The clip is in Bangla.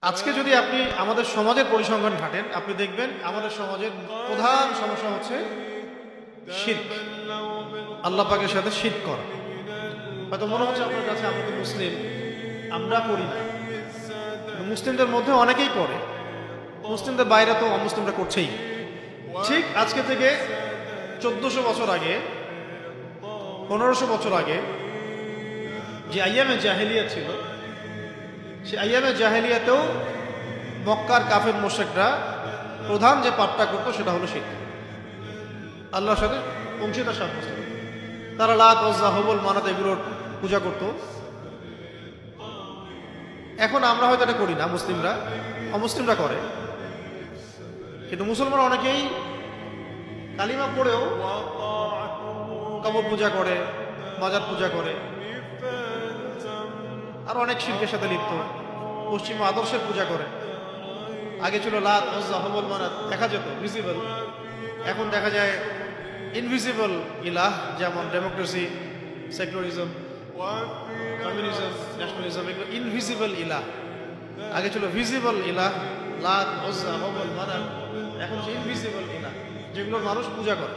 আজকে যদি আপনি আমাদের সমাজের পরিসংখ্যান ঘাটেন, আপনি দেখবেন আমাদের সমাজের প্রধান সমস্যা হচ্ছে শিরক, আল্লাহ পাকের সাথে শিরক করা। হয়তো মনে হচ্ছে আপনার কাছে আমরা তো মুসলিম, আমরা করি না। মুসলিমদের মধ্যে অনেকেই করে, মুসলিমদের বাইরে তো অমুসলিমরা করছেই। ঠিক আজকে থেকে 1400 বছর আগে, 1500 বছর আগে যে আইয়ামে জাহেলিয়া ছিল, সে আইয়ামে জাহেলিয়াতেও মক্কার কাফের মুশরিকরা প্রধান যে পাপটা করতো সেটা হলো শিরক, আল্লাহর সাথে অংশীদার সাব্যস্ত। তারা লাত, উজ্জা, হুবল, মানাত এগুলোর পূজা করত। এখন আমরা হয়তো এটা করি না, মুসলিমরা, অমুসলিমরা করে। কিন্তু মুসলমান অনেকেই কালিমা পড়েও কবর পূজা করে, মাজার পূজা করে, আর অনেক শিরকের সাথে লিপ্ত, পশ্চিমা আদর্শের পূজা করে। আগে ছিল লাত, উজ্জা, হুবল, মানাত দেখা যেত ভিজিবল, এখন দেখা যায় ইনভিজিবল ইলাহ, যেমন ডেমোক্রেসি, সেকুলারিজম, কমিউনিজম, ন্যাশনালিজম, এগুলো ইনভিজিবল ইলাহ। আগে ছিল ভিজিবল ইলাহ, লাত, উজ্জা, হুবল, মানাত, এখন হচ্ছে ইনভিজিবল ইলাহ, যেগুলোর মানুষ পূজা করে।